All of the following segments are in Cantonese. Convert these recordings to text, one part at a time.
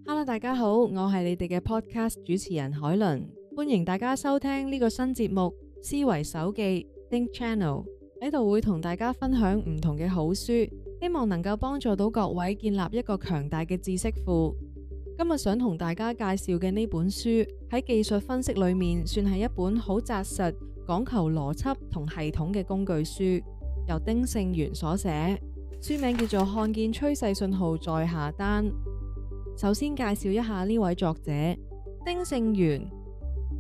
Hello，大家好，我係你哋嘅 podcast 主持人海倫，歡迎大家收聽呢個新節目思維手記 Think Channel。喺度會同大家分享唔同嘅好書，希望能夠幫助到各位建立一個強大嘅知識庫。今日想同大家介紹嘅呢本書喺技術分析裏面算係一本好紮實、講求邏輯同系統嘅工具書，由丁勝元所寫，書名叫做《看見趨勢信號再下單》。首先介紹一下呢位作者丁勝元，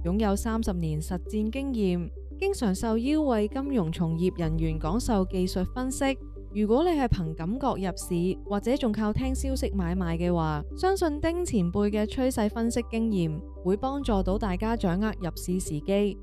擁有30年實戰經驗，經常受邀為金融從業人員講授技術分析。如果你係憑感覺入市，或者仲靠聽消息買賣嘅話，相信丁前輩嘅趨勢分析經驗會幫助到大家掌握入市時機。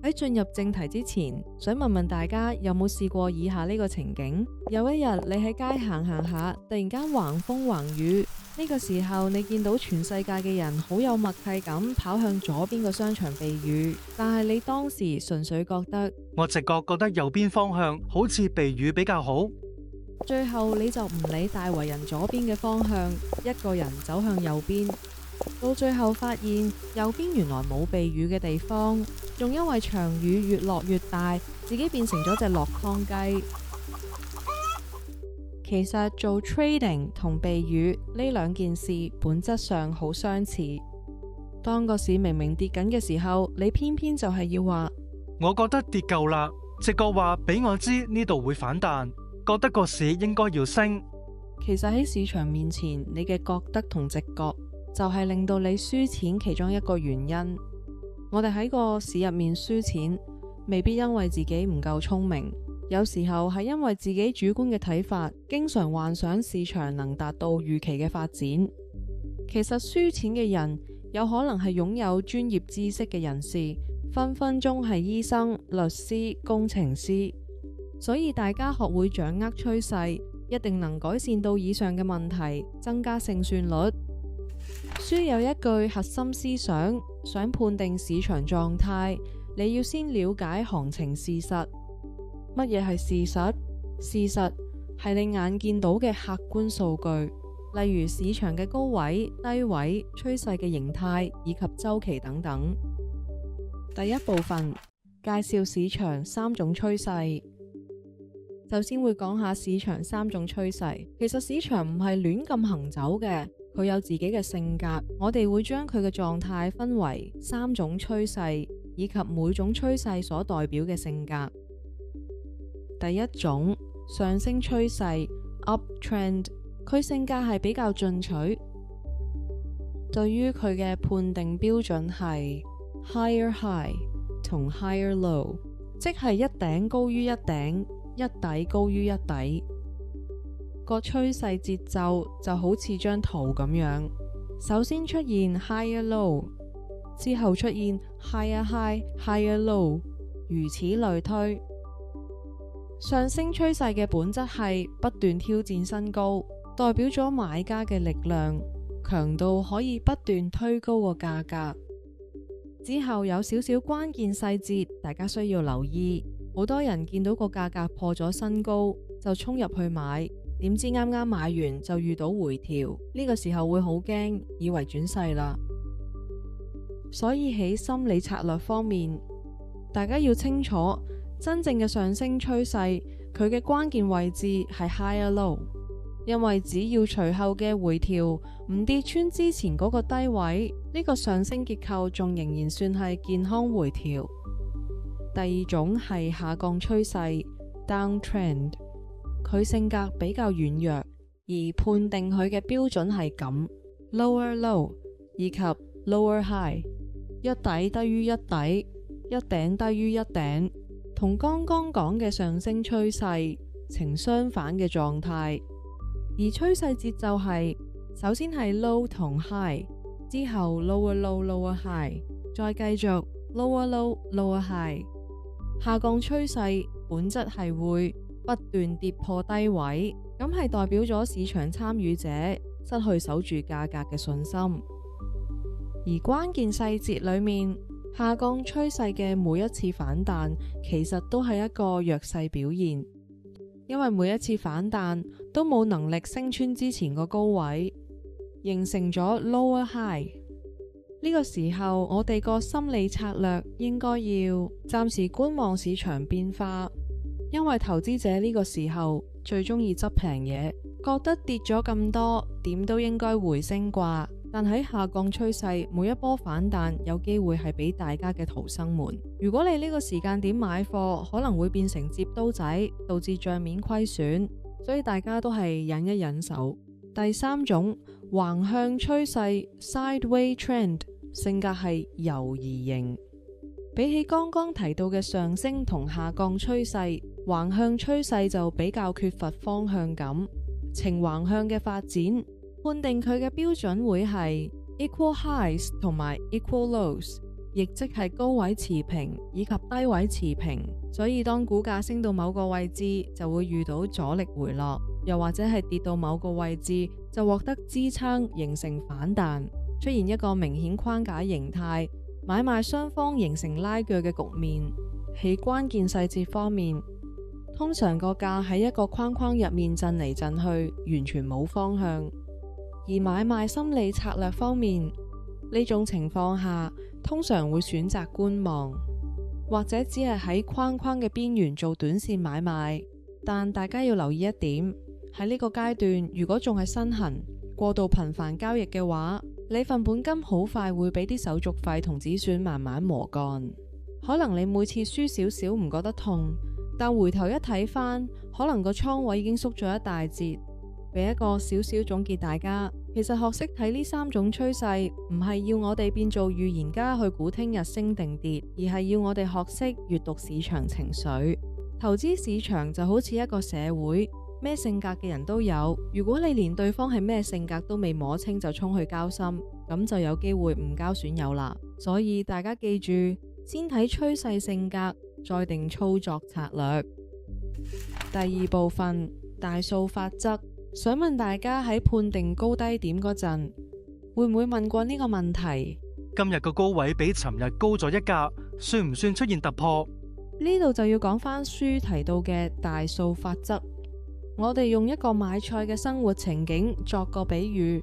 喺進入正題之前，想問問大家有冇試過以下呢個情景：有一日你喺街行下，突然間橫風橫雨，呢個時候你見到全世界嘅人好有默契咁跑向左邊個商場避雨，但係你當時純粹覺得，我直覺覺得右邊方向好似避雨比較好。最後你就唔理大圍人左邊嘅方向，一個人走向右邊，到最後發現右邊原來冇避雨嘅地方，仲因為場雨越落越大，自己變成咗隻落湯雞。其實做 trading 同避雨呢兩件事本質上好相似。當個市明明跌緊嘅時候，你偏偏就係要話，我覺得跌夠啦，直覺話俾我知呢度會反彈，覺得個市應該要升。其實喺市場面前，你嘅覺得同直覺就係令到你輸錢其中一個原因。我哋喺個市入面輸錢，未必因為自己唔夠聰明，有時候係因為自己主觀嘅睇法，經常幻想市場能達到預期嘅發展。其實輸錢嘅人有可能係擁有專業知識嘅人士，分分鐘係醫生、律師、工程師。所以大家學會掌握趨勢，一定能改善到以上嘅問題，增加勝算率。書有一句核心思想，想判定市場狀態，你要先了解行情事實。乜嘢係事實？事實係你眼見到嘅客觀數據，例如市場嘅高位、低位、趨勢嘅形態以及周期等等。第一部分介紹市場3種趨勢。首先會講下市場3種趨勢。其實市場唔係亂咁行走嘅，佢有自己嘅性格。我哋會將佢嘅狀態分為3種趨勢，以及每種趨勢所代表嘅性格。第一種上升趨勢 uptrend， 佢性格係比較進取，對於佢嘅判定標準係 higher high 同 higher low， 即係一頂高於一頂，一底高於一底。個趨勢節奏就好似張圖咁樣，首先出現 higher low， 之後出現 higher high higher low， 如此類推。上升趨勢嘅本質係不斷挑戰新高，代表咗買家嘅力量強度可以不斷推高個價格。之後有少少關鍵細節，大家需要留意。好多人見到個價格破咗新高，就衝入去買，點知啱啱買完就遇到回調，呢個時候會好驚，以為轉勢啦。所以喺心理策略方面，大家要清楚真正嘅上升趨勢，佢嘅關鍵位置係 higher low， 因為只要隨後嘅回調唔跌穿之前嗰個低位，呢個上升結構仲仍然算係健康回調。第二種係下降趨勢 downtrend， 佢性格比較軟弱，而判定佢嘅標準係咁 lower low 以及 lower high， 一底低於一底，一頂低於一頂，同剛剛講嘅上升趨勢呈相反嘅狀態。而趨勢節奏係首先係 low 同 high， 之後 lower low lower high， 再繼續 lower low lower high。下降趨勢本質係會不斷跌破低位，咁係代表咗市場參與者失去守住價格嘅信心。而關鍵細節裏面，下降趨勢嘅每一次反彈其實都係一個弱勢表現，因為每一次反彈都冇能力升穿之前個高位。形成咗 lower high。呢個時候，我哋個心理策略應該要暫時觀望市場變化，因為投資者呢個時候最中意執平嘢，覺得跌咗咁多，點都應該回升啩。但喺下降趨勢，每一波反彈有機會係俾大家嘅逃生門。如果你呢個時間點買貨，可能會變成接刀仔，導致賬面虧損，所以大家都係忍一忍手。第三種橫向趨勢 （sideway trend） 性格係猶疑型，比起剛剛提到嘅上升同下降趨勢，橫向趨勢就比較缺乏方向感。呈橫向嘅發展，判定佢嘅標準會係 equal highs 同埋 equal lows， 亦即係高位持平以及低位持平。所以當股價升到某個位置，就會遇到阻力回落，又或者係跌到某個位置就獲得支撐，形成反彈，出現一個明顯框架形態，買賣雙方形成拉鋸嘅局面。喺關鍵細節方面，通常個價喺一個框框入面震嚟震去，完全冇方向。而買賣心理策略方面，呢種情況下通常會選擇觀望，或者只係喺框框嘅邊緣做短線買賣。但大家要留意一點，喺呢個階段如果仲係身痕過度頻繁交易嘅話，你份本金好快會俾啲手續費同止損慢慢磨乾。可能你每次輸少少唔覺得痛，但回頭一睇返，可能個倉位已經縮咗一大截。俾一個少少總結大家，其實學識睇呢三種趨勢，唔係要我哋變做預言家去估聽日升定跌，而係要我哋學識閱讀市場情緒。投資市場就好似一個社會，咩性格嘅人都有。如果你連對方係咩性格都未摸清就衝去交心，咁就有機會誤交損友啦。所以大家記住，先睇趨勢性格，再定操作策略。第二部分，大數法則。想問大家喺判定高低點嗰陣，會唔會問過呢個問題？今日個高位比尋日高咗一格，算唔算出現突破？呢度就要講返書提到嘅大數法則。我哋用一個買菜嘅生活情景作個比喻，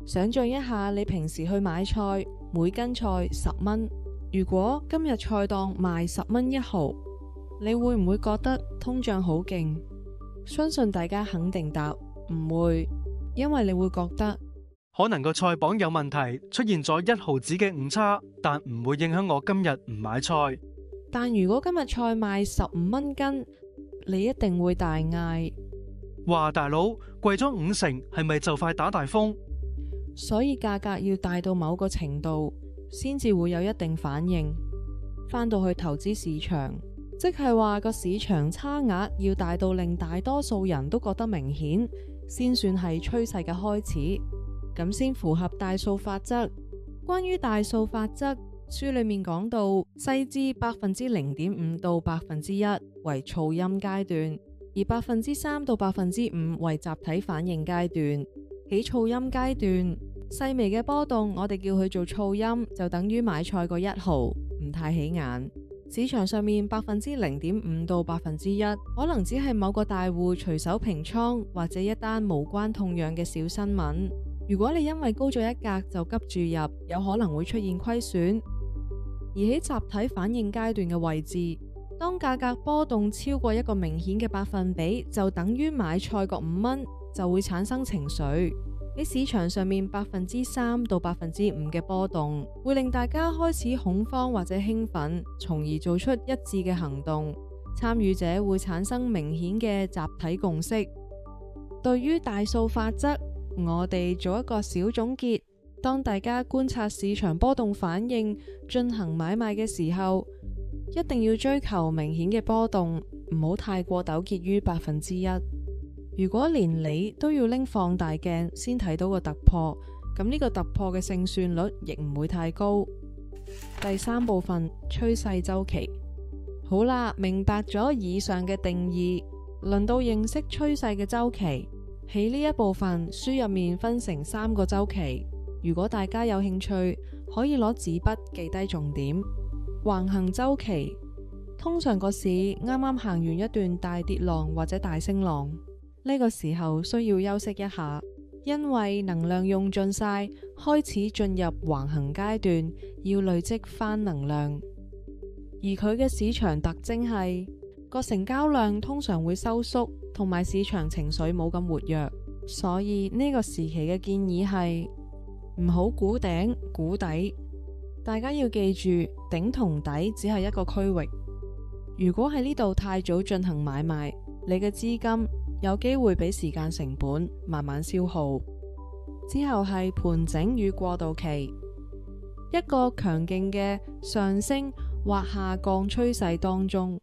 想象一下你平時去買菜，每斤菜10蚊。如果今日菜檔賣10蚊1毫，你會唔會覺得通脹好勁？相信大家肯定答唔會，因為你會覺得可能個菜榜有問題，出現咗1毫子嘅誤差，但唔會影響我今日唔買菜。但如果今日菜賣15蚊斤，你一定會大嗌：哇，大佬貴咗50%，係咪就快打大風？所以價格要大到某個程度，先至會有一定反應。返到去投資市場，即係話個市場差額要大到令大多數人都覺得明顯，先算係趨勢嘅開始，咁先符合大數法則。關於大數法則，書裏面講到細至0.5%到1%為噪音階段，而3%到5%為集體反應階段。喺噪音階段，細微嘅波動我哋叫佢做噪音，就等於買菜個1毫，唔太起眼。市場上面0.5%到1%，可能只係某個大戶隨手平倉，或者一單無關痛癢嘅小新聞。如果你因為高咗一格就急住入，有可能會出現虧損。而喺集體反應階段嘅位置，當價格波動超過一個明顯嘅百分比，就等於買菜個5蚊，就會產生情緒。喺市場上面3%到5%嘅波動，會令大家開始恐慌或者興奮，從而做出一致嘅行動。參與者會產生明顯嘅集體共識。對於大數法則，我哋做一個小總結。當大家觀察市場波動反應，進行買賣嘅時候，一定要追求明顯嘅波動，唔好太過糾結於1%。如果連你都要拎放大鏡先睇到個突破，咁呢個突破嘅勝算率亦唔會太高。第三部分，趨勢週期。好啦，明白咗以上嘅定義，輪到認識趨勢嘅週期。喺呢一部分，書入面分成3個週期。如果大家有興趣，可以攞紙筆記低重點。橫行週期，通常個市啱啱行完一段大跌浪或者大升浪，呢個時候需要休息一下，因為能量用盡晒，開始進入橫行階段，要累積翻能量。而佢嘅市場特徵係個成交量通常會收縮，同埋市場情緒冇咁活躍，所以呢個時期嘅建議係唔好估頂估底。大家要記住，頂同底只係一個區域。如果喺呢度太早進行買賣，你嘅資金有機會俾時間成本慢慢消耗。之後係盤整與過渡期，一個強勁嘅上升或下降趨勢當中，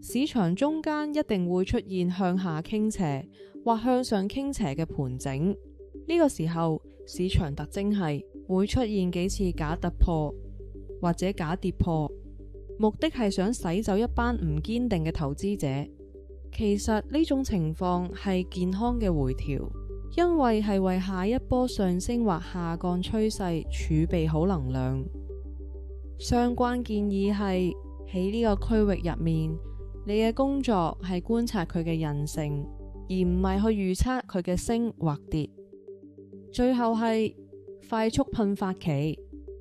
市場中間一定會出現向下傾斜或向上傾斜嘅盤整。呢個時候市場特徵係會出現幾次假突破或者假跌破，目的係想洗走一班唔堅定嘅投資者。其實呢種情況係健康嘅回調，因為係為下一波上升或下降趨勢儲備好能量。相關建議係喺呢個區域入面，你嘅工作係觀察佢嘅韌性，而唔係去預測佢嘅升或跌。最後係快速噴發期，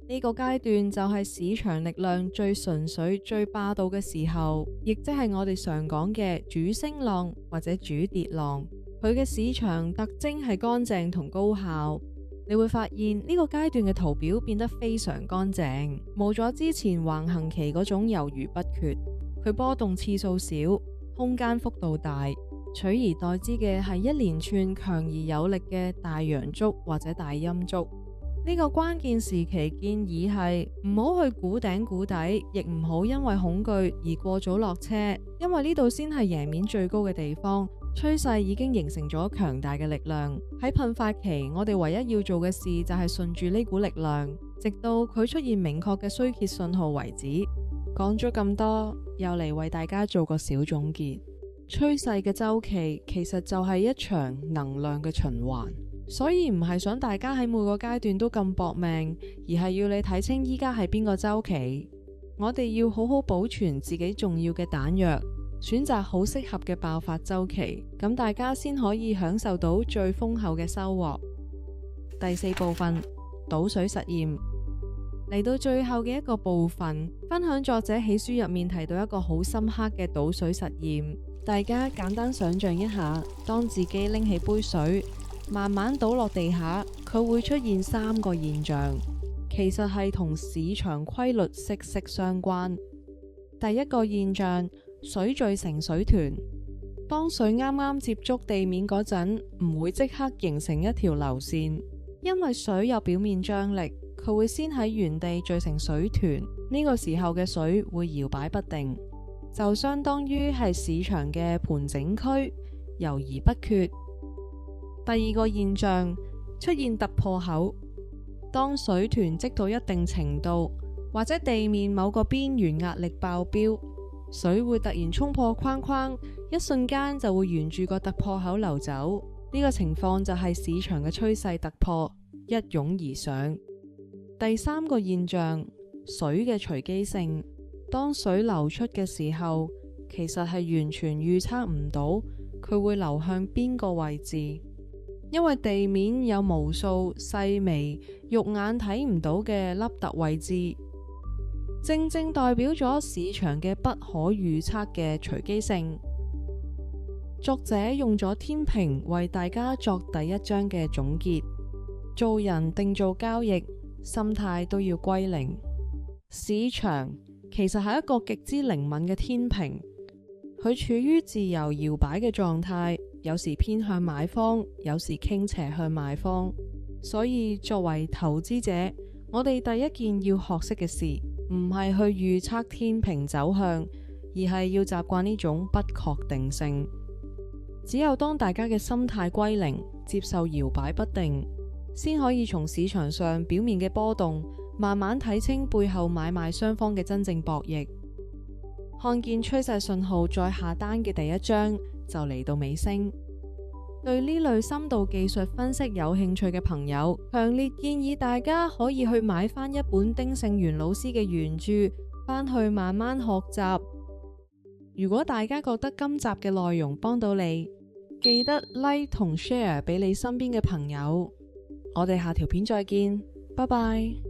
呢個階段就係市場力量最純粹、最霸道嘅時候，亦即係我哋常講嘅主升浪或者主跌浪。佢嘅市場特徵係乾淨同高效。你會發現呢個階段嘅圖表變得非常乾淨，冇咗之前橫行期嗰種猶豫不決。佢波動次數少，空間幅度大，取而代之嘅係一連串強而有力嘅大陽燭或者大陰燭。呢個關鍵時期建議係唔好去估頂估底，亦唔好因為恐懼而過早落車，因為呢度先係贏面最高嘅地方。趨勢已經形成咗強大嘅力量。喺噴發期，我哋唯一要做嘅事就係順住呢股力量，直到佢出現明確嘅衰竭信號為止。講咗咁多，又嚟為大家做個小總結。趨勢嘅周期其實就係一場能量嘅循環，所以唔係想大家喺每個階段都咁搏命，而係要你睇清依家係邊個周期。我哋要好好保存自己重要嘅彈藥，選擇好適合嘅爆發周期，咁大家先可以享受到最豐厚嘅收穫。第4部分，倒水實驗。嚟到最後嘅一個部分，分享作者喺書入面提到一個好深刻嘅倒水實驗。大家簡單想象一下，當自己拎起杯水，慢慢倒落地下，佢會出現3個現象，其實係同市場規律息息相關。第一個現象，水聚成水團。當水啱啱接觸地面嗰陣，唔會即刻形成一條流線，因為水有表面張力，佢會先喺原地聚成水團。呢個時候嘅水會搖擺不定，就相當於係市場嘅盤整區，猶豫不決。第二個現象，出現突破口。當水團積到一定程度，或者地面某個邊緣壓力爆表，水會突然衝破框框，一瞬間就會沿住個突破口流走。呢個情況就係市場嘅趨勢突破，一湧而上。第3個現象，水嘅隨機性。當水流出嘅時候，其實係完全預測唔到佢會流向邊個位置，因為地面有無數細微肉眼睇唔到嘅凹凸位置，正正代表咗市場嘅不可預測嘅隨機性。作者用咗天平為大家作第一章嘅總結。做人定做交易，心態都要歸零。市場其實係一個極之靈敏嘅天平，佢處於自由搖擺嘅狀態，有時偏向買方，有時傾斜向賣方。所以作為投資者，我哋第一件要學識嘅事，唔係去預測天平走向，而係要習慣呢種不確定性。只有當大家嘅心態歸零，接受搖擺不定，先可以從市場上表面嘅波動，慢慢睇清背後買賣雙方嘅真正博弈。看見趨勢信號再下單嘅第一章就嚟到尾聲。對呢類深度技術分析有興趣嘅朋友，強烈建議大家可以去買翻一本丁勝元老師嘅原著，翻去慢慢學習。如果大家覺得今集嘅內容幫到你，記得 like 同 share 俾你身邊嘅朋友。我哋下條片再見，拜拜。